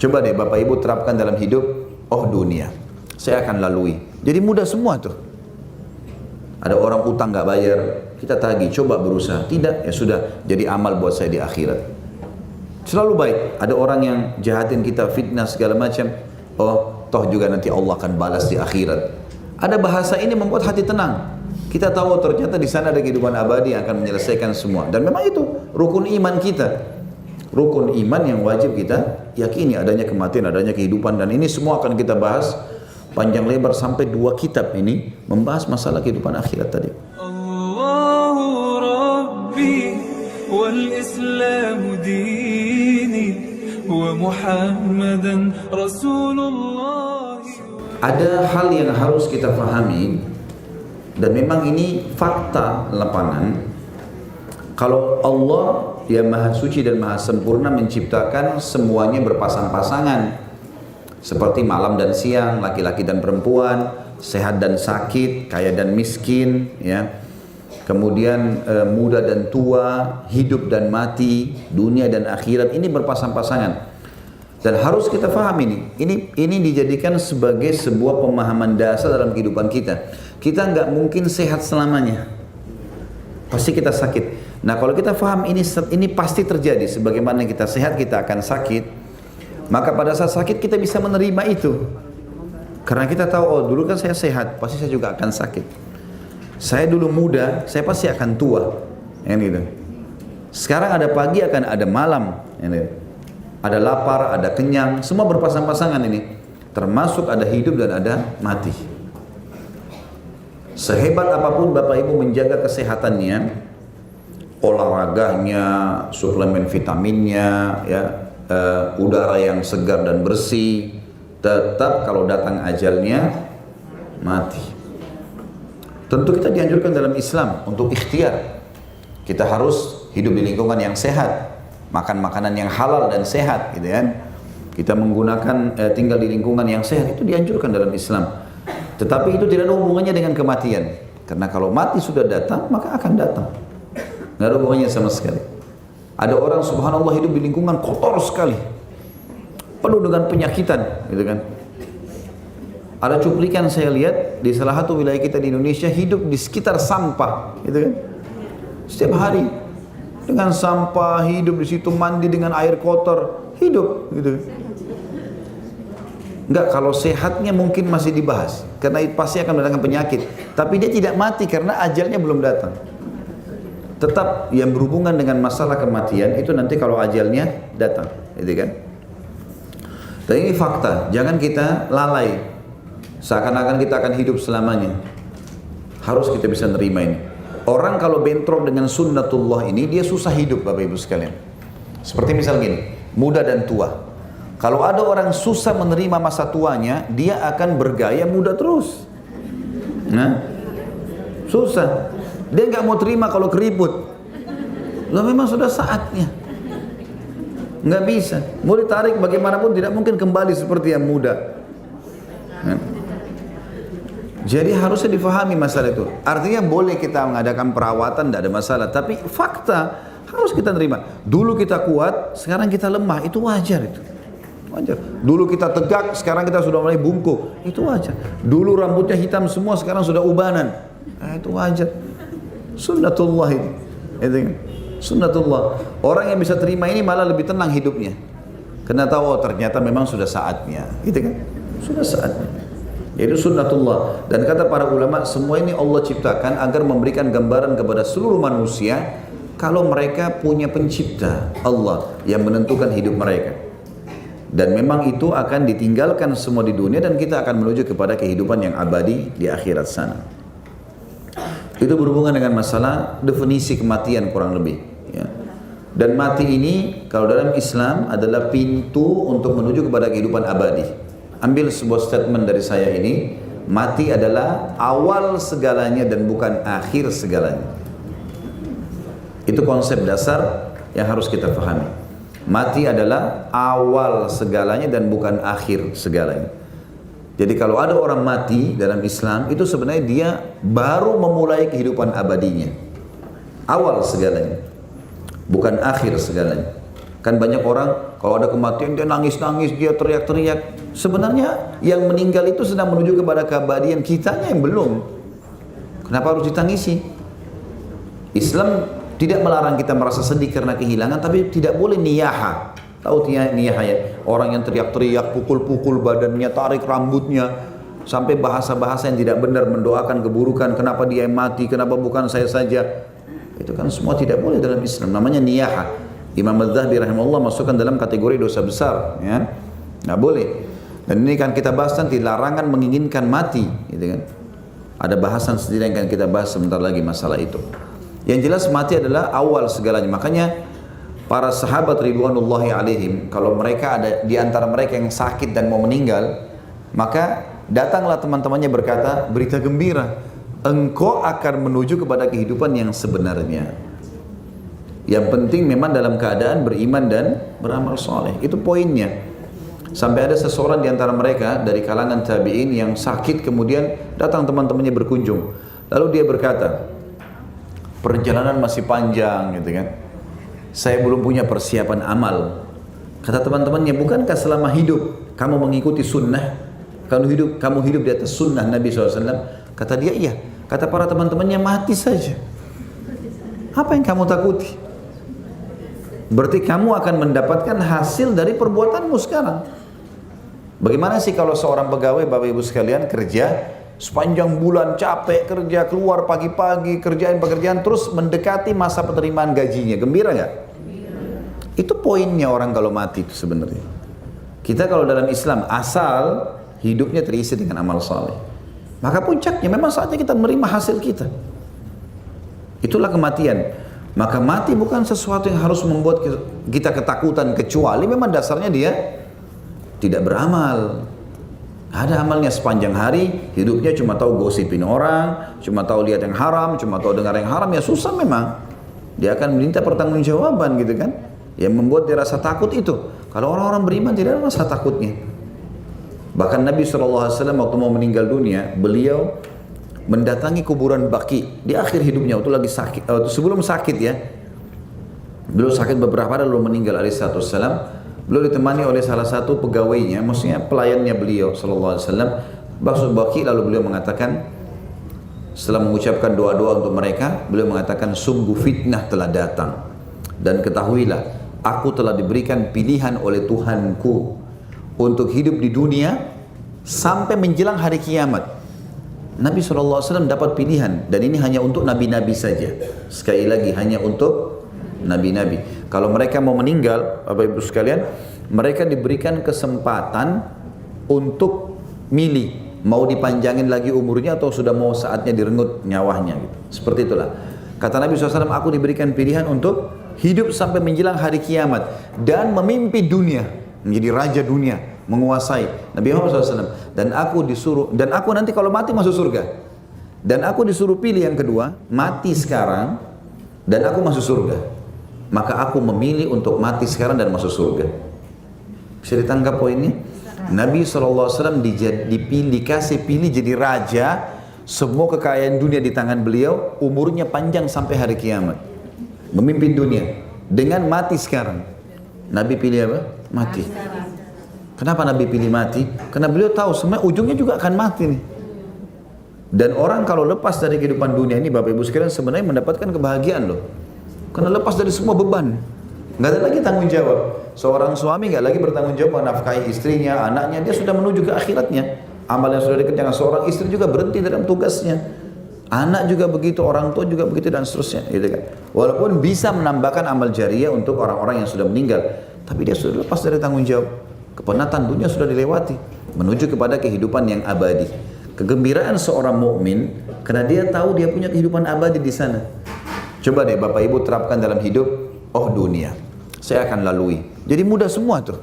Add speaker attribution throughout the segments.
Speaker 1: Coba deh Bapak Ibu terapkan dalam hidup, oh dunia, saya akan lalui. Jadi mudah semua tuh. Ada orang utang nggak bayar, kita tagih, coba berusaha. Tidak, ya sudah, jadi amal buat saya di akhirat. Selalu baik. Ada orang yang jahatin kita, fitnah segala macam. Oh, toh juga nanti Allah akan balas di akhirat. Ada bahasa ini membuat hati tenang. Kita tahu ternyata di sana ada kehidupan abadi yang akan menyelesaikan semua. Dan memang itu rukun iman kita. Rukun iman yang wajib kita yakini, adanya kematian, adanya kehidupan. Dan ini semua akan kita bahas panjang lebar sampai 2 kitab ini membahas masalah kehidupan akhirat tadi.
Speaker 2: Allahu Rabbi wal Islam dini wa Muhammadan Rasulullah.
Speaker 1: Ada hal yang harus kita pahami dan memang ini fakta lapangan. Kalau Allah yang maha suci dan maha sempurna menciptakan semuanya berpasang-pasangan. Seperti malam dan siang, laki-laki dan perempuan, sehat dan sakit, kaya dan miskin, ya. Kemudian muda dan tua, hidup dan mati, dunia dan akhirat, ini berpasang-pasangan. Dan harus kita pahami ini dijadikan sebagai sebuah pemahaman dasar dalam kehidupan kita. Kita nggak mungkin sehat selamanya, pasti kita sakit. Nah kalau kita paham ini pasti terjadi, sebagaimana kita sehat kita akan sakit. Maka pada saat sakit kita bisa menerima itu. Karena kita tahu, oh dulu kan saya sehat, pasti saya juga akan sakit. Saya dulu muda, saya pasti akan tua. Gitu. Sekarang ada pagi akan ada malam. Gitu. Ada lapar, ada kenyang, semua berpasang-pasangan ini. Termasuk ada hidup dan ada mati. Sehebat apapun Bapak Ibu menjaga kesehatannya, olahraganya, suplemen vitaminnya, ya. Udara yang segar dan bersih, tetap kalau datang ajalnya mati. Tentu kita dianjurkan dalam Islam untuk ikhtiar. Kita harus hidup di lingkungan yang sehat, makan makanan yang halal dan sehat, gitu kan. Kita menggunakan tinggal di lingkungan yang sehat, itu dianjurkan dalam Islam. Tetapi itu tidak ada hubungannya dengan kematian. Karena kalau mati sudah datang, maka akan datang. Nggak ada hubungannya sama sekali. Ada orang subhanallah hidup di lingkungan kotor sekali, penuh dengan penyakitan, gitu kan. Ada cuplikan saya lihat di salah satu wilayah kita di Indonesia hidup di sekitar sampah, gitu kan. Setiap hari dengan sampah, hidup di situ, mandi dengan air kotor, hidup, gitu. Enggak, kalau sehatnya mungkin masih dibahas, karena pasti akan mendatangkan penyakit. Tapi dia tidak mati karena ajalnya belum datang. Tetap yang berhubungan dengan masalah kematian itu nanti kalau ajalnya datang, gitu kan. Dan ini fakta, jangan kita lalai seakan-akan kita akan hidup selamanya. Harus kita bisa nerima ini. Orang kalau bentrok dengan sunnatullah ini, dia susah hidup Bapak Ibu sekalian. Seperti misal gini, muda dan tua. Kalau ada orang susah menerima masa tuanya, dia akan bergaya muda terus. Nah, susah. Dia nggak mau terima kalau keriput. Loh memang sudah saatnya. Nggak bisa. Mau ditarik bagaimanapun tidak mungkin kembali seperti yang muda. Jadi harusnya difahami masalah itu. Artinya boleh kita mengadakan perawatan, tidak ada masalah. Tapi fakta harus kita terima. Dulu kita kuat, sekarang kita lemah. Itu wajar itu. Wajar. Dulu kita tegak, sekarang kita sudah mulai bungkuk. Itu wajar. Dulu rambutnya hitam semua, sekarang sudah ubanan. Nah, itu wajar. Sunnatullah ini. Itu kan? Sunnatullah. Orang yang bisa terima ini malah lebih tenang hidupnya. Karena tahu oh, ternyata memang sudah saatnya. Gitu kan? Sudah saatnya. Itu sunnatullah. Dan kata para ulama, semua ini Allah ciptakan agar memberikan gambaran kepada seluruh manusia kalau mereka punya pencipta, Allah yang menentukan hidup mereka. Dan memang itu akan ditinggalkan semua di dunia dan kita akan menuju kepada kehidupan yang abadi di akhirat sana. Itu berhubungan dengan masalah definisi kematian kurang lebih. Ya. Dan mati ini kalau dalam Islam adalah pintu untuk menuju kepada kehidupan abadi. Ambil sebuah statement dari saya ini, mati adalah awal segalanya dan bukan akhir segalanya. Itu konsep dasar yang harus kita pahami. Mati adalah awal segalanya dan bukan akhir segalanya. Jadi kalau ada orang mati dalam Islam, itu sebenarnya dia baru memulai kehidupan abadinya. Awal segalanya, bukan akhir segalanya. Kan banyak orang kalau ada kematian dia nangis-nangis, dia teriak-teriak. Sebenarnya yang meninggal itu sedang menuju kepada keabadian, kitanya yang belum. Kenapa harus ditangisi? Islam tidak melarang kita merasa sedih karena kehilangan, tapi tidak boleh niyaha. Tahu niyaha ya? Orang yang teriak-teriak, pukul-pukul badannya, tarik rambutnya, sampai bahasa-bahasa yang tidak benar, mendoakan keburukan, kenapa dia yang mati, kenapa bukan saya saja. Itu kan semua tidak boleh dalam Islam, namanya niyaha. Imam Az-Zahabi rahimahullah masukkan dalam kategori dosa besar, ya, nggak boleh. Dan ini kan kita bahas nanti larangan menginginkan mati, gitu kan. Ada bahasan sendiri yang akan kita bahas sebentar lagi masalah itu. Yang jelas mati adalah awal segalanya. Makanya para sahabat ridwanullahi alaihim, kalau mereka ada di antara mereka yang sakit dan mau meninggal, maka datanglah teman-temannya berkata, berita gembira, engkau akan menuju kepada kehidupan yang sebenarnya. Yang penting memang dalam keadaan beriman dan beramal soleh. Itu poinnya. Sampai ada seseorang di antara mereka dari kalangan tabi'in yang sakit, kemudian datang teman-temannya berkunjung. Lalu dia berkata, perjalanan masih panjang gitu kan. Saya belum punya persiapan amal. Kata teman-temannya, bukankah selama hidup kamu mengikuti sunnah? Kamu hidup di atas sunnah Nabi SAW? Kata dia, iya. Kata para teman-temannya, mati saja. Apa yang kamu takuti? Berarti kamu akan mendapatkan hasil dari perbuatanmu sekarang. Bagaimana sih kalau seorang pegawai, Bapak Ibu sekalian, kerja sepanjang bulan, capek kerja, keluar pagi-pagi, kerjain pekerjaan, terus mendekati masa penerimaan gajinya, gembira nggak? Itu poinnya orang kalau mati itu sebenarnya. Kita kalau dalam Islam, asal hidupnya terisi dengan amal saleh, maka puncaknya memang saatnya kita menerima hasil kita. Itulah kematian. Maka mati bukan sesuatu yang harus membuat kita ketakutan, kecuali memang dasarnya dia tidak beramal. Ada amalnya sepanjang hari, hidupnya cuma tahu gosipin orang, cuma tahu lihat yang haram, cuma tahu dengar yang haram, ya susah memang. Dia akan minta pertanggungjawaban gitu kan. Yang membuat dia rasa takut itu. Kalau orang-orang beriman tidak ada rasa takutnya. Bahkan Nabi SAW waktu mau meninggal dunia, beliau mendatangi kuburan Baqi di akhir hidupnya, waktu lagi sakit, sebelum sakit ya. Beliau sakit beberapa hari lalu meninggal alaihissalam. Beliau ditemani oleh salah satu pegawainya, maksudnya pelayannya beliau sallallahu alaihi wasallam, masuk Baqi, lalu beliau mengatakan, setelah mengucapkan doa-doa untuk mereka, beliau mengatakan, sungguh fitnah telah datang dan ketahuilah aku telah diberikan pilihan oleh Tuhanku untuk hidup di dunia sampai menjelang hari kiamat. Nabi SAW dapat pilihan, dan ini hanya untuk nabi-nabi saja. Sekali lagi, hanya untuk nabi-nabi. Kalau mereka mau meninggal, Bapak Ibu sekalian, mereka diberikan kesempatan untuk milih, mau dipanjangin lagi umurnya atau sudah mau saatnya direnggut nyawanya gitu. Seperti itulah. Kata Nabi SAW, aku diberikan pilihan untuk hidup sampai menjelang hari kiamat dan memimpin dunia, menjadi raja dunia, menguasai. Nabi Muhammad SAW. Dan aku nanti kalau mati masuk surga. Dan aku disuruh pilih yang kedua, mati sekarang dan aku masuk surga. Maka aku memilih untuk mati sekarang dan masuk surga. Bisa ditangkap poinnya? Nabi SAW dikasih pilih jadi raja, semua kekayaan dunia di tangan beliau, umurnya panjang sampai hari kiamat. Memimpin dunia dengan mati sekarang. Nabi pilih apa? Mati. Kenapa Nabi pilih mati? Karena beliau tahu sebenarnya ujungnya juga akan mati nih. Dan orang kalau lepas dari kehidupan dunia ini, Bapak Ibu sekalian, sebenarnya mendapatkan kebahagiaan loh. Karena lepas dari semua beban. Nggak ada lagi tanggung jawab. Seorang suami nggak lagi bertanggung jawab menafkahi istrinya, anaknya, dia sudah menuju ke akhiratnya. Amal yang sudah dikerjakan seorang istri juga berhenti dalam tugasnya. Anak juga begitu, orang tua juga begitu, dan seterusnya, gitu kan. Walaupun bisa menambahkan amal jariah untuk orang-orang yang sudah meninggal, tapi dia sudah lepas dari tanggung jawab. Kepenatan dunia sudah dilewati, menuju kepada kehidupan yang abadi. Kegembiraan seorang mukmin karena dia tahu dia punya kehidupan abadi di sana. Coba deh Bapak Ibu terapkan dalam hidup, oh dunia, saya akan lalui. Jadi mudah semua tuh.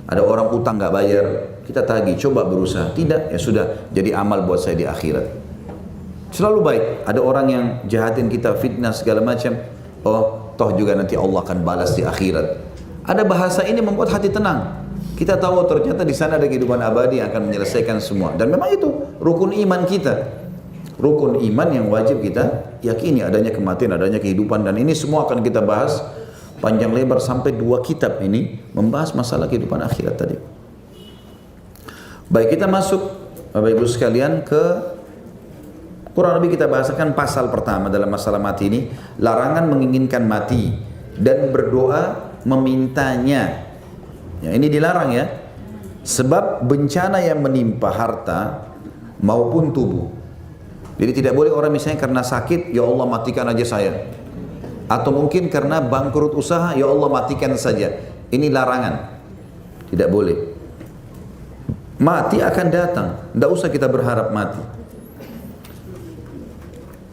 Speaker 1: Ada orang utang nggak bayar, kita tagih, coba berusaha. Tidak, ya sudah, jadi amal buat saya di akhirat. Selalu baik. Ada orang yang jahatin kita, fitnah segala macam, oh toh juga nanti Allah akan balas di akhirat. Ada bahasa ini membuat hati tenang. Kita tahu ternyata di sana ada kehidupan abadi yang akan menyelesaikan semua. Dan memang itu rukun iman kita. Rukun iman yang wajib kita yakini, adanya kematian, adanya kehidupan, dan ini semua akan kita bahas panjang lebar sampai 2 kitab ini membahas masalah kehidupan akhirat tadi. Baik, kita masuk Bapak Ibu sekalian ke kurang lebih kita bahasakan pasal pertama dalam masalah mati ini, larangan menginginkan mati dan berdoa memintanya. Ya, ini dilarang ya. Sebab bencana yang menimpa harta maupun tubuh. Jadi tidak boleh orang misalnya karena sakit, ya Allah matikan aja saya. Atau mungkin karena bangkrut usaha, ya Allah matikan saja. Ini larangan. Tidak boleh. Mati akan datang. Tidak usah kita berharap mati.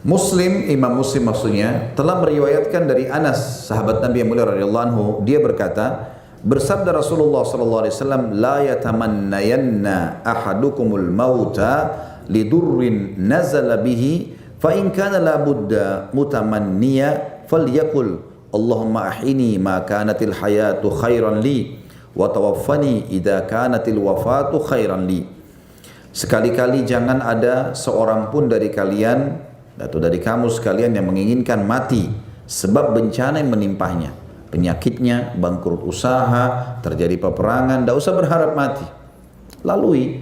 Speaker 1: Muslim, Imam Muslim maksudnya, telah meriwayatkan dari Anas, sahabat Nabi yang mulia radhiyallahu anhu, dia berkata, bersabda Rasulullah sallallahu alaihi wasallam, la yatamannayanna ahadukumul mauta lidurrin nazala bihi fa in kana la budda mutamanniya falyakul Allahumma ahini ma kanatil hayatu khairan li wa tawaffani idza kanatil wafatu khairan li. Sekali-kali jangan ada seorang pun dari kalian atau dari kamu sekalian yang menginginkan mati sebab bencana yang menimpahnya, penyakitnya, bangkrut usaha, terjadi peperangan, tidak usah berharap mati. Lalui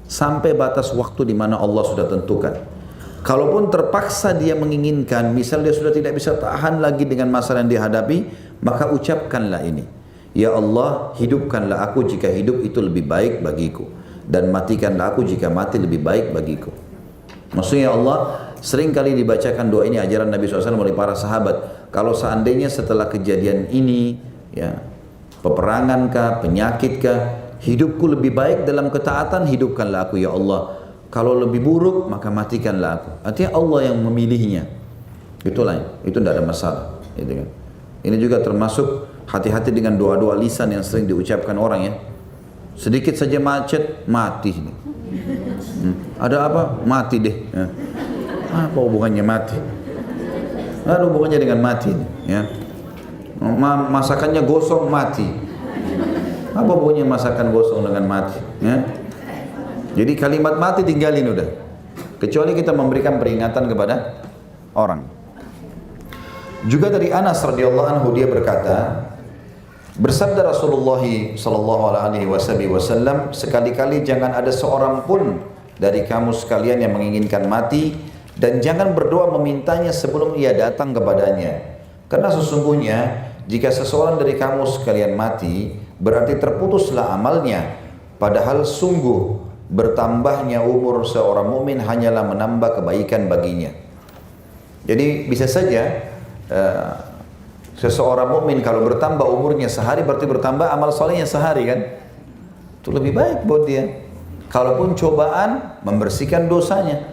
Speaker 1: sampai batas waktu di mana Allah sudah tentukan. Kalaupun terpaksa dia menginginkan, misal dia sudah tidak bisa tahan lagi dengan masalah yang dihadapi, maka ucapkanlah ini. Ya Allah, hidupkanlah aku jika hidup itu lebih baik bagiku, dan matikanlah aku jika mati lebih baik bagiku. Maksudnya Allah, sering kali dibacakan doa ini ajaran Nabi SAW oleh para sahabat. Kalau seandainya setelah kejadian ini, ya, peperangan kah, penyakit kah, hidupku lebih baik dalam ketaatan, hidupkanlah aku ya Allah. Kalau lebih buruk, maka matikanlah aku. Artinya Allah yang memilihnya. Itulah, itu tidak ada masalah. Gitu kan. Ini juga termasuk hati-hati dengan doa-doa lisan yang sering diucapkan orang ya. Sedikit saja macet, mati. Ada apa? Mati deh. Ya. Apa hubungannya mati? Ada hubungannya dengan mati. Ya. Masakannya gosong, mati. Apa hubungannya masakan gosong dengan mati? Ya. Jadi kalimat mati tinggalin udah. Kecuali kita memberikan peringatan kepada orang. Juga dari Anas radhiyallahu anhu dia berkata, bersabda Rasulullah sallallahu alaihi wasallam, sekali-kali jangan ada seorang pun dari kamu sekalian yang menginginkan mati dan jangan berdoa memintanya sebelum ia datang kepadanya. Karena sesungguhnya jika seseorang dari kamu sekalian mati, berarti terputuslah amalnya. Padahal sungguh bertambahnya umur seorang mukmin hanyalah menambah kebaikan baginya. Jadi bisa saja seseorang mukmin kalau bertambah umurnya sehari berarti bertambah amal solehnya sehari kan? Itu lebih baik buat dia. Kalaupun cobaan membersihkan dosanya.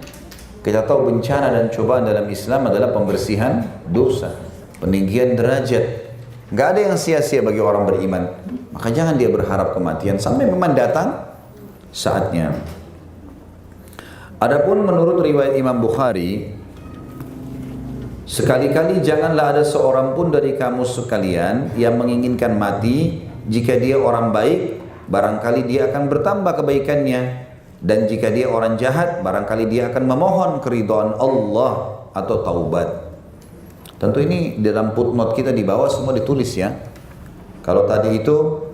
Speaker 1: Kita tahu bencana dan cobaan dalam Islam adalah pembersihan dosa, peninggian derajat. Nggak ada yang sia-sia bagi orang beriman. Maka jangan dia berharap kematian sampai memang datang saatnya. Adapun menurut riwayat Imam Bukhari, sekali-kali janganlah ada seorang pun dari kamu sekalian yang menginginkan mati jika dia orang baik, barangkali dia akan bertambah kebaikannya, dan jika dia orang jahat, barangkali dia akan memohon keridhaan Allah atau taubat. Tentu ini dalam footnote kita di bawah semua ditulis ya. Kalau tadi itu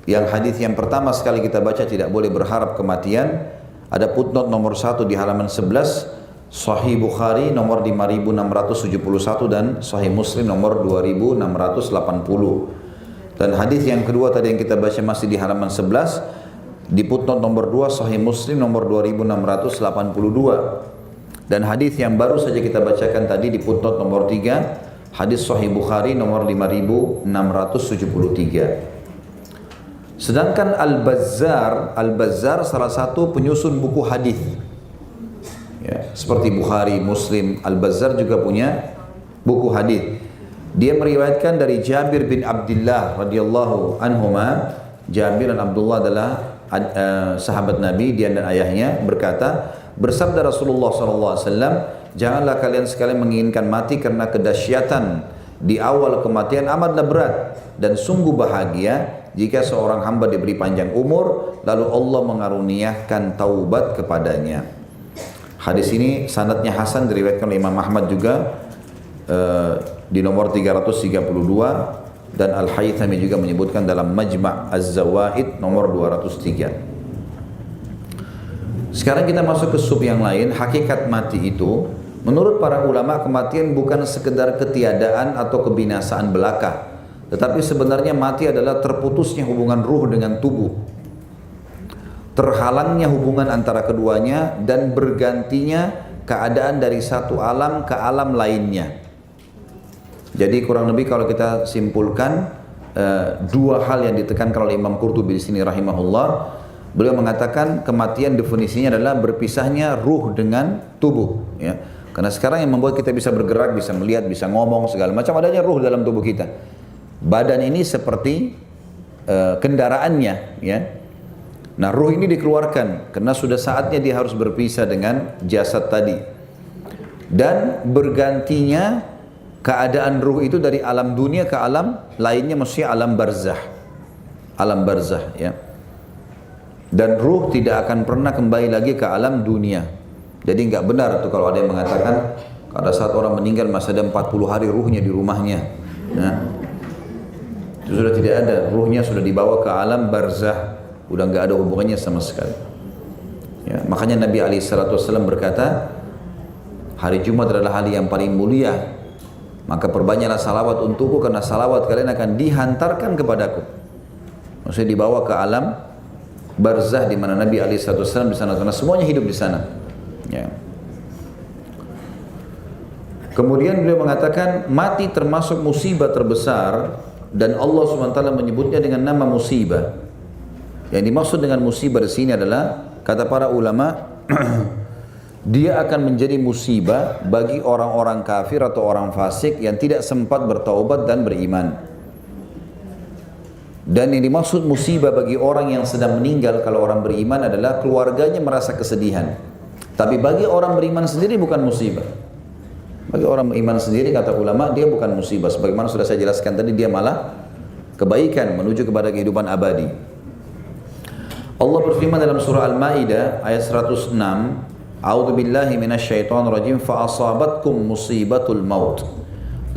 Speaker 1: yang hadis yang pertama sekali kita baca tidak boleh berharap kematian, ada footnote nomor 1 di halaman 11, Sahih Bukhari nomor 5671 dan Sahih Muslim nomor 2680. Dan hadis yang kedua tadi yang kita baca masih di halaman 11 di footnote nomor 2 Sahih Muslim nomor 2682. Dan hadis yang baru saja kita bacakan tadi di footnote nomor 3 hadis Sahih Bukhari nomor 5673. Sedangkan Al-Bazzar salah satu penyusun buku hadis. Ya, seperti Bukhari, Muslim, Al-Bazzar juga punya buku hadis. Dia meriwayatkan dari Jabir bin Abdullah radhiyallahu anhuma. Jabir dan Abdullah adalah sahabat Nabi, dia dan ayahnya, berkata, bersabda Rasulullah SAW, janganlah kalian sekalian menginginkan mati karena kedahsyatan di awal kematian amatlah berat, dan sungguh bahagia jika seorang hamba diberi panjang umur lalu Allah mengaruniakan taubat kepadanya. Hadis ini sanadnya hasan, diriwayatkan oleh Imam Ahmad juga di nomor 332, dan Al-Haythami juga menyebutkan dalam Majma' Az-Zawaid nomor 203. Sekarang kita masuk ke sub yang lain. Hakikat mati itu, menurut para ulama, kematian bukan sekedar ketiadaan atau kebinasaan belaka, tetapi sebenarnya mati adalah terputusnya hubungan ruh dengan tubuh, terhalangnya hubungan antara keduanya, dan bergantinya keadaan dari satu alam ke alam lainnya. Jadi kurang lebih kalau kita simpulkan, dua hal yang ditekankan oleh Imam Qurtubi di sini rahimahullah. Beliau mengatakan kematian definisinya adalah berpisahnya ruh dengan tubuh, ya. Karena sekarang yang membuat kita bisa bergerak, bisa melihat, bisa ngomong segala macam, adanya ruh dalam tubuh kita. Badan ini seperti kendaraannya, ya. Nah, ruh ini dikeluarkan karena sudah saatnya dia harus berpisah dengan jasad tadi. Dan bergantinya keadaan ruh itu dari alam dunia ke alam lainnya, maksudnya alam barzah. Alam barzah, ya. Dan ruh tidak akan pernah kembali lagi ke alam dunia. Jadi nggak benar tuh kalau ada yang mengatakan pada saat orang meninggal masih ada 40 hari ruhnya di rumahnya. Nah, itu sudah tidak ada, ruhnya sudah dibawa ke alam barzah. Udah nggak ada hubungannya sama sekali. Ya, makanya Nabi SAW berkata, hari Jumat adalah hari yang paling mulia, maka perbanyaklah salawat untukku karena salawat kalian akan dihantarkan kepadaku. Maksudnya dibawa ke alam barzah di mana Nabi SAW di sana, karena semuanya hidup di sana. Ya. Kemudian beliau mengatakan mati termasuk musibah terbesar dan Allah SWT menyebutnya dengan nama musibah. Yang dimaksud dengan musibah di sini adalah, kata para ulama, dia akan menjadi musibah bagi orang-orang kafir atau orang fasik yang tidak sempat bertaubat dan beriman. Dan yang dimaksud musibah bagi orang yang sedang meninggal kalau orang beriman adalah keluarganya merasa kesedihan. Tapi bagi orang beriman sendiri bukan musibah. Bagi orang beriman sendiri, kata ulama, dia bukan musibah. Sebagaimana sudah saya jelaskan tadi, dia malah kebaikan menuju kepada kehidupan abadi. Allah berfirman dalam surah Al-Maidah ayat 106, A'udzubillahi minasyaitonirrajim, fa asabatkum musibatul maut.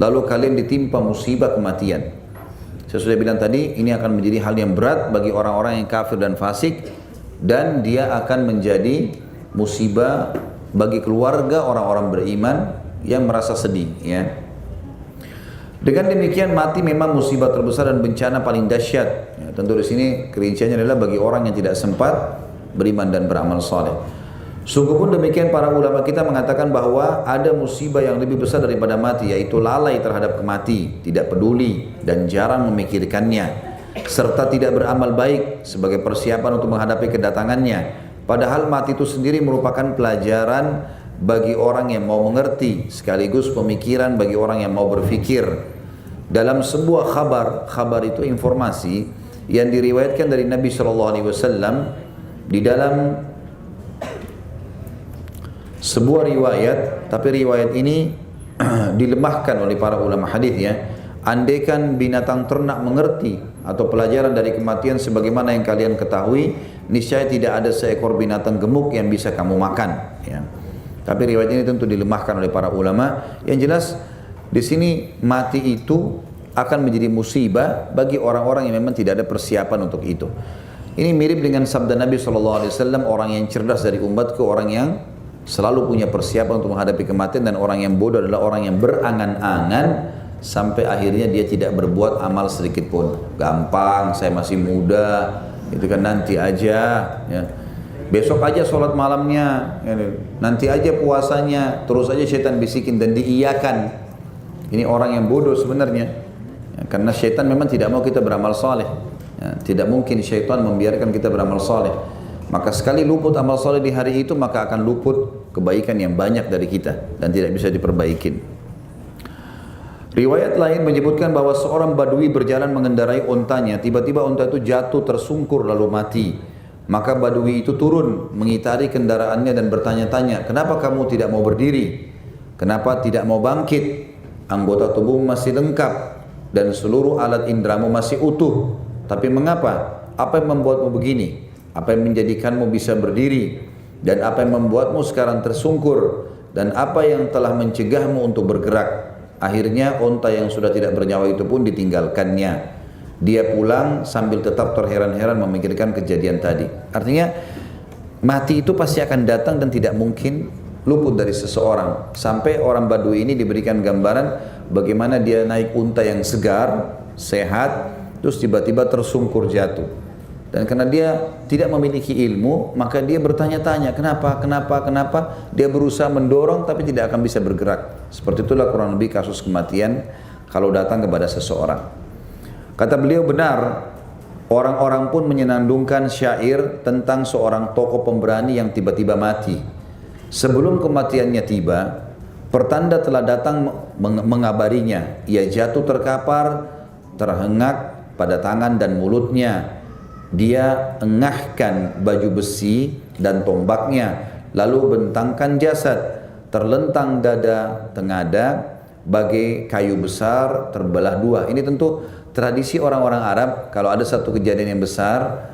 Speaker 1: Lalu kalian ditimpa musibah kematian. Saya sudah bilang tadi, ini akan menjadi hal yang berat bagi orang-orang yang kafir dan fasik, dan dia akan menjadi musibah bagi keluarga orang-orang beriman yang merasa sedih, ya. Dengan demikian mati memang musibah terbesar dan bencana paling dahsyat. Ya, tentu di sini kerinciannya adalah bagi orang yang tidak sempat beriman dan beramal saleh. Sungguh pun demikian para ulama kita mengatakan bahwa ada musibah yang lebih besar daripada mati, yaitu lalai terhadap kemati, tidak peduli dan jarang memikirkannya, serta tidak beramal baik sebagai persiapan untuk menghadapi kedatangannya. Padahal mati itu sendiri merupakan pelajaran bagi orang yang mau mengerti, sekaligus pemikiran bagi orang yang mau berfikir. Dalam sebuah kabar itu informasi yang diriwayatkan dari Nabi SAW di dalam sebuah riwayat, tapi riwayat ini dilemahkan oleh para ulama hadis, ya. Andaikan binatang ternak mengerti atau pelajaran dari kematian sebagaimana yang kalian ketahui, niscaya tidak ada seekor binatang gemuk yang bisa kamu makan, ya. Tapi riwayat ini tentu dilemahkan oleh para ulama. Yang jelas di sini mati itu akan menjadi musibah bagi orang-orang yang memang tidak ada persiapan untuk itu. Ini mirip dengan sabda Nabi SAW, orang yang cerdas dari umatku, orang yang selalu punya persiapan untuk menghadapi kematian, dan orang yang bodoh adalah orang yang berangan-angan sampai akhirnya dia tidak berbuat amal sedikit pun. Gampang, saya masih muda, itu kan nanti aja, ya. Besok aja sholat malamnya, nanti aja puasanya, terus aja syaitan bisikin dan diiyakan. Ini orang yang bodoh sebenarnya, ya, karena syaitan memang tidak mau kita beramal saleh, ya, tidak mungkin syaitan membiarkan kita beramal saleh. Maka sekali luput amal saleh di hari itu, maka akan luput kebaikan yang banyak dari kita dan tidak bisa diperbaikin. Riwayat lain menyebutkan bahwa seorang badui berjalan mengendarai ontanya, tiba-tiba onta itu jatuh tersungkur lalu mati. Maka badui itu turun mengitari kendaraannya dan bertanya-tanya, kenapa kamu tidak mau berdiri? Kenapa tidak mau bangkit? Anggota tubuhmu masih lengkap dan seluruh alat indramu masih utuh. Tapi mengapa? Apa yang membuatmu begini? Apa yang menjadikanmu bisa berdiri? Dan apa yang membuatmu sekarang tersungkur? Dan apa yang telah mencegahmu untuk bergerak? Akhirnya unta yang sudah tidak bernyawa itu pun ditinggalkannya. Dia pulang sambil tetap terheran-heran memikirkan kejadian tadi. Artinya mati itu pasti akan datang dan tidak mungkin luput dari seseorang. Sampai orang Badui ini diberikan gambaran bagaimana dia naik unta yang segar, sehat, terus tiba-tiba tersungkur jatuh. Dan karena dia tidak memiliki ilmu, maka dia bertanya-tanya, kenapa? Dia berusaha mendorong tapi tidak akan bisa bergerak. Seperti itulah kurang lebih kasus kematian kalau datang kepada seseorang. Kata beliau benar, orang-orang pun menyenandungkan syair tentang seorang tokoh pemberani yang tiba-tiba mati. Sebelum kematiannya tiba, pertanda telah datang mengabarinya. Ia jatuh terkapar, terhengak pada tangan dan mulutnya. Dia engahkan baju besi dan tombaknya, lalu bentangkan jasad, terlentang dada tengada, bagai kayu besar terbelah dua. Ini tentu tradisi orang-orang Arab. Kalau ada satu kejadian yang besar,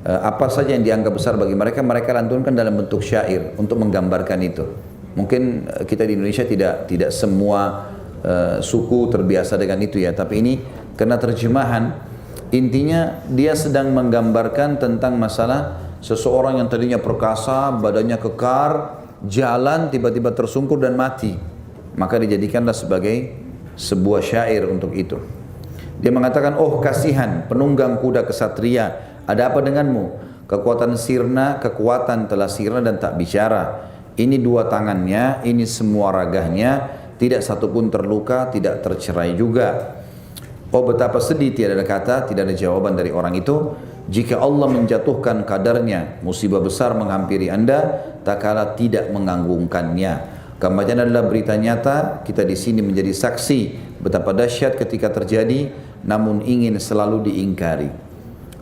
Speaker 1: apa saja yang dianggap besar bagi mereka, mereka lantunkan dalam bentuk syair untuk menggambarkan itu. Mungkin kita di Indonesia tidak semua suku terbiasa dengan itu ya, tapi ini karena terjemahan. Intinya dia sedang menggambarkan tentang masalah seseorang yang tadinya perkasa, badannya kekar, jalan tiba-tiba tersungkur dan mati. Maka dijadikanlah sebagai sebuah syair untuk itu. Dia mengatakan, oh kasihan penunggang kuda kesatria, ada apa denganmu? Kekuatan telah sirna dan tak bicara. Ini dua tangannya, ini semua ragahnya, tidak satupun terluka, tidak tercerai juga. Oh betapa sedih, tiada ada kata, tidak ada jawaban dari orang itu. Jika Allah menjatuhkan kadarnya, musibah besar menghampiri anda, tak kala tidak menganggungkannya. Kematian adalah berita nyata, kita di sini menjadi saksi betapa dahsyat ketika terjadi, namun ingin selalu diingkari.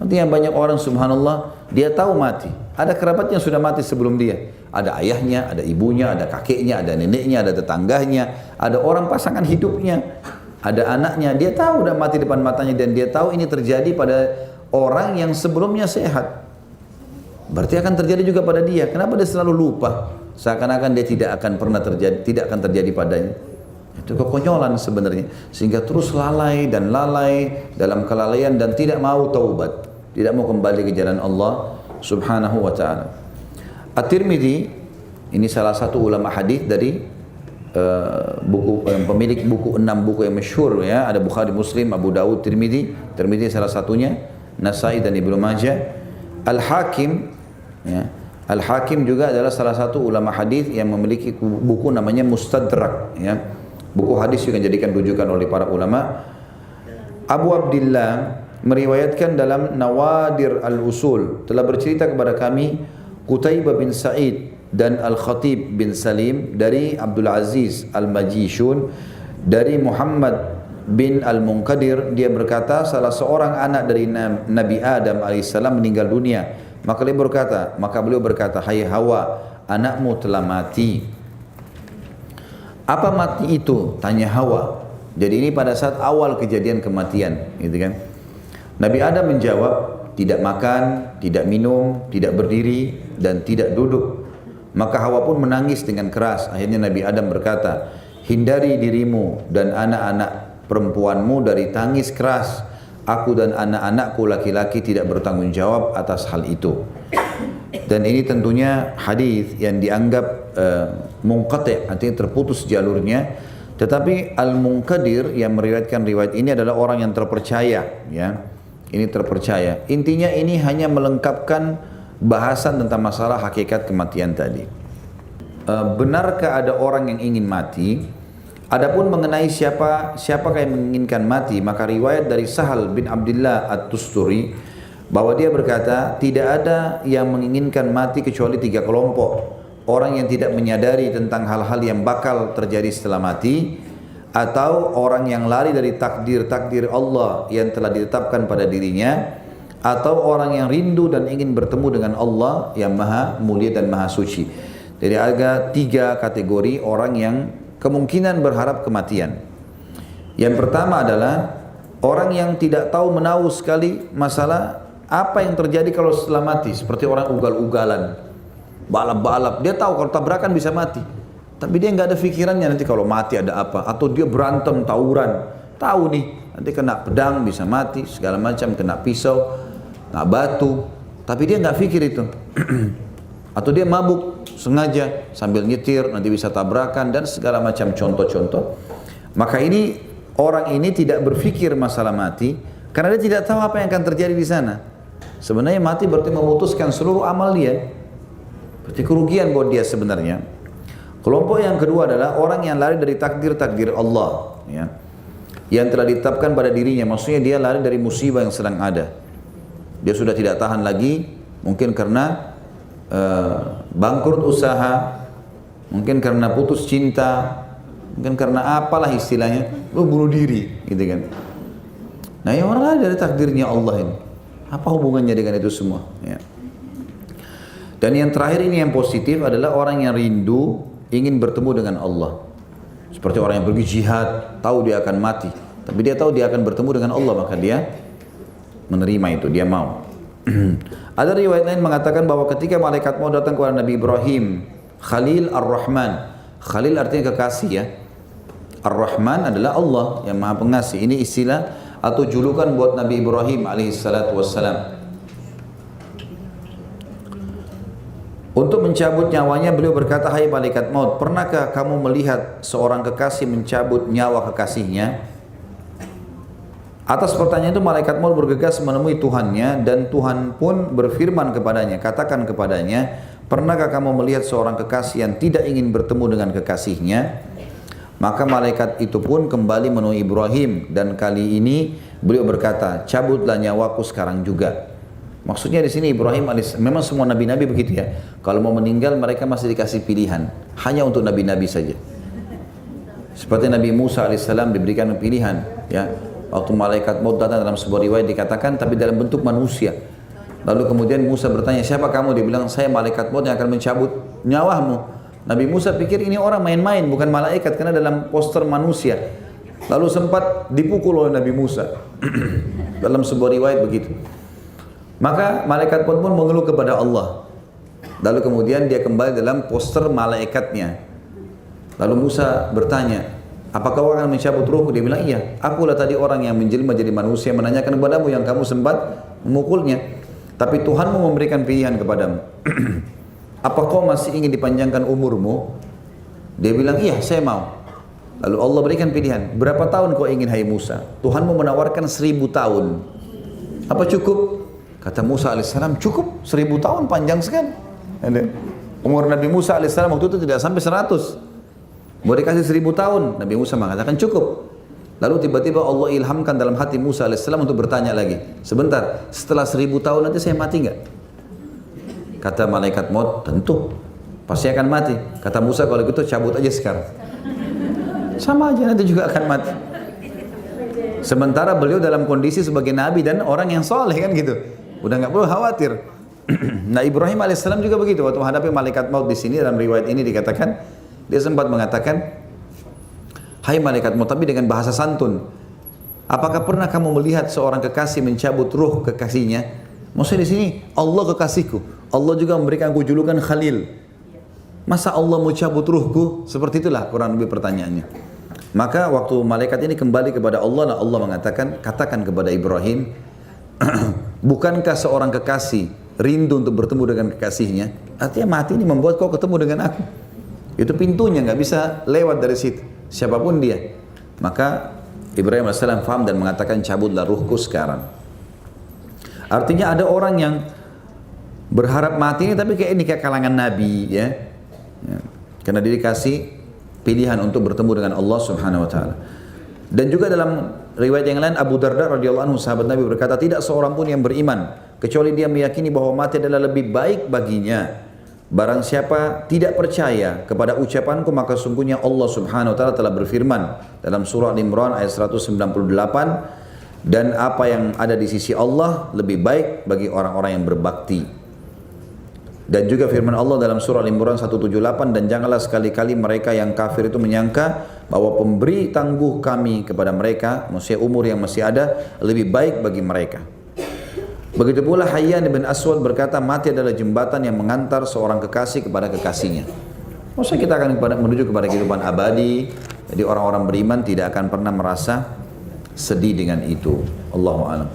Speaker 1: Artinya banyak orang subhanallah, dia tahu mati. Ada kerabatnya yang sudah mati sebelum dia. Ada ayahnya, ada ibunya, ada kakeknya, ada neneknya, ada tetangganya, ada orang pasangan hidupnya. Ada anaknya, dia tahu udah mati depan matanya dan dia tahu ini terjadi pada orang yang sebelumnya sehat. Berarti akan terjadi juga pada dia. Kenapa dia selalu lupa? Seakan-akan dia tidak akan pernah terjadi, tidak akan terjadi padanya. Itu kekonyolan sebenarnya. Sehingga terus lalai dalam kelalaian dan tidak mau taubat, tidak mau kembali ke jalan Allah Subhanahu wa taala. At-Tirmidzi ini salah satu ulama hadis dari pemilik buku 6 buku yang masyhur ya, ada Bukhari, Muslim, Abu Dawud, Tirmidzi salah satunya, Nasai dan Ibnu Majah. Al-Hakim ya, Al-Hakim juga adalah salah satu ulama hadis yang memiliki buku namanya Mustadrak ya. Buku hadis juga dijadikan rujukan oleh para ulama. Abu Abdillah meriwayatkan dalam Nawadir al-Usul, telah bercerita kepada kami Qutaibah bin Sa'id dan Al-Khatib bin Salim dari Abdul Aziz Al-Majishun dari Muhammad bin Al-Munqadir, dia berkata salah seorang anak dari Nabi Adam alaihissalam meninggal dunia. Maka beliau berkata, hai Hawa, anakmu telah mati. Apa mati itu? Tanya Hawa. Jadi ini pada saat awal kejadian kematian, gitu kan? Nabi Adam menjawab, tidak makan, tidak minum, tidak berdiri dan tidak duduk. Maka Hawa pun menangis dengan keras. Akhirnya Nabi Adam berkata, hindari dirimu dan anak-anak perempuanmu dari tangis keras. Aku dan anak-anakku laki-laki tidak bertanggung jawab atas hal itu. Dan ini tentunya hadis yang dianggap munqati', artinya terputus jalurnya. Tetapi Al-Munqadir yang meriwayatkan riwayat ini adalah orang yang terpercaya, ya. Ini terpercaya. Intinya ini hanya melengkapkan bahasan tentang masalah hakikat kematian tadi. Benarkah ada orang yang ingin mati? Adapun mengenai siapakah yang menginginkan mati, maka riwayat dari Sahal bin Abdullah At-Tusturi bahwa dia berkata, tidak ada yang menginginkan mati kecuali 3 kelompok. Orang yang tidak menyadari tentang hal-hal yang bakal terjadi setelah mati, atau orang yang lari dari takdir Allah yang telah ditetapkan pada dirinya, atau orang yang rindu dan ingin bertemu dengan Allah yang maha mulia dan maha suci. Jadi ada 3 kategori orang yang kemungkinan berharap kematian. Yang pertama adalah orang yang tidak tahu menahu sekali masalah apa yang terjadi kalau setelah mati, seperti orang ugal-ugalan, balap-balap. Dia tahu kalau tabrakan bisa mati, Tapi dia nggak ada pikirannya nanti kalau mati ada apa. Atau dia berantem, tawuran. Tahu nih, nanti kena pedang bisa mati, segala macam, kena pisau, kena batu. Tapi dia nggak pikir itu. Atau dia mabuk sengaja sambil nyetir, nanti bisa tabrakan dan segala macam contoh-contoh. Maka ini orang ini tidak berpikir masalah mati karena dia tidak tahu apa yang akan terjadi di sana. Sebenarnya mati berarti memutuskan seluruh amal dia. Berarti kerugian buat dia sebenarnya. Kelompok yang kedua adalah orang yang lari dari takdir-takdir Allah, ya, yang telah ditetapkan pada dirinya. Maksudnya dia lari dari musibah yang sedang ada. Dia sudah tidak tahan lagi, mungkin karena bangkrut usaha, mungkin karena putus cinta, mungkin karena apalah istilahnya, bunuh diri, gitu kan. Nah, yang orang lari dari takdirnya Allah ini, apa hubungannya dengan itu semua? Ya. Dan yang terakhir ini yang positif adalah orang yang rindu ingin bertemu dengan Allah. Seperti orang yang pergi jihad, tahu dia akan mati, tapi dia tahu dia akan bertemu dengan Allah, maka dia menerima itu, dia mau. Ada riwayat lain mengatakan bahwa ketika malaikat mau datang kepada Nabi Ibrahim, Khalil Ar-Rahman. Khalil artinya kekasih, ya. Ar-Rahman adalah Allah yang Maha Pengasih. Ini istilah atau julukan buat Nabi Ibrahim alaihissalatu wassalam. Untuk mencabut nyawanya, beliau berkata, "Hai malaikat maut, pernahkah kamu melihat seorang kekasih mencabut nyawa kekasihnya?" Atas pertanyaan itu malaikat maut bergegas menemui Tuhannya, dan Tuhan pun berfirman kepadanya, "Katakan kepadanya, pernahkah kamu melihat seorang kekasih yang tidak ingin bertemu dengan kekasihnya?" Maka malaikat itu pun kembali menemui Ibrahim, dan kali ini beliau berkata, "Cabutlah nyawaku sekarang juga." Maksudnya di sini Ibrahim alaihissalam, memang semua nabi-nabi begitu, ya. Kalau mau meninggal mereka masih dikasih pilihan, hanya untuk nabi-nabi saja. Seperti Nabi Musa alaihissalam diberikan pilihan, ya. Waktu malaikat maut datang, dalam sebuah riwayat dikatakan, tapi dalam bentuk manusia. Lalu kemudian Musa bertanya, "Siapa kamu?" Dia bilang, "Saya malaikat maut yang akan mencabut nyawamu." Nabi Musa pikir ini orang main-main, bukan malaikat, karena dalam poster manusia. Lalu sempat dipukul oleh Nabi Musa. Dalam sebuah riwayat begitu. Maka malaikat pun mengeluh kepada Allah. Lalu kemudian dia kembali dalam poster malaikatnya. Lalu Musa bertanya, "Apakah kau akan mencabut ruhku?" Dia bilang, "Iya, akulah tadi orang yang menjelma jadi manusia menanyakan kepadamu yang kamu sempat memukulnya. Tapi Tuhanmu memberikan pilihan kepadamu. Apa kau masih ingin dipanjangkan umurmu?" Dia bilang, "Iya, saya mau." Lalu Allah berikan pilihan, "Berapa tahun kau ingin, hai Musa?" Tuhanmu menawarkan 1000 tahun. "Apa cukup?" Kata Musa alaihissalam, "Cukup, 1000 tahun panjang sekali." Umur Nabi Musa alaihissalam waktu itu tidak sampai 100. Boleh kasih 1000 tahun. Nabi Musa mengatakan cukup. Lalu tiba-tiba Allah ilhamkan dalam hati Musa alaihissalam untuk bertanya lagi, "Sebentar, setelah 1000 tahun nanti saya mati enggak?" Kata malaikat maut, "Tentu, pasti akan mati." Kata Musa, "Kalau gitu cabut aja sekarang." Sama aja, nanti juga akan mati. Sementara beliau dalam kondisi sebagai nabi dan orang yang soleh, kan gitu. Udah nggak perlu khawatir. Nah, Ibrahim alaihissalam juga begitu. Waktu menghadapi malaikat maut di sini, dalam riwayat ini dikatakan, dia sempat mengatakan, "Hai malaikat maut," tapi dengan bahasa santun, "Apakah pernah kamu melihat seorang kekasih mencabut ruh kekasihnya?" Maksudnya di sini Allah kekasihku. Allah juga memberikan aku julukan Khalil. Masa Allah mau cabut ruhku? Seperti itulah kurang lebih pertanyaannya. Maka waktu malaikat ini kembali kepada Allah, Allah mengatakan, "Katakan kepada Ibrahim, bukankah seorang kekasih rindu untuk bertemu dengan kekasihnya?" Artinya mati ini membuat kau ketemu dengan aku. Itu pintunya, nggak bisa lewat dari situ, siapapun dia. Maka Ibrahim AS faham dan mengatakan, "Cabutlah ruhku sekarang." Artinya ada orang yang berharap mati ini, tapi kayak kalangan nabi, ya. Karena dia dikasih pilihan untuk bertemu dengan Allah Subhanahu wa taala. Dan juga dalam riwayat yang lain, Abu Darda radhiyallahu anhu, sahabat Nabi, berkata, "Tidak seorang pun yang beriman kecuali dia meyakini bahwa mati adalah lebih baik baginya. Barang siapa tidak percaya kepada ucapanku, maka sungguhnya Allah Subhanahu wa taala telah berfirman dalam surah Al-Imran ayat 198, dan apa yang ada di sisi Allah lebih baik bagi orang-orang yang berbakti." Dan juga firman Allah dalam surah Al-Imran 178, "Dan janganlah sekali-kali mereka yang kafir itu menyangka bahwa pemberi tangguh kami kepada mereka, maksudnya umur yang masih ada, lebih baik bagi mereka." Begitu pula Hayyan bin Aswad berkata, "Mati adalah jembatan yang mengantar seorang kekasih kepada kekasihnya." Maksudnya kita akan menuju kepada kehidupan abadi. Jadi orang-orang beriman tidak akan pernah merasa sedih dengan itu. Allahu a'lam.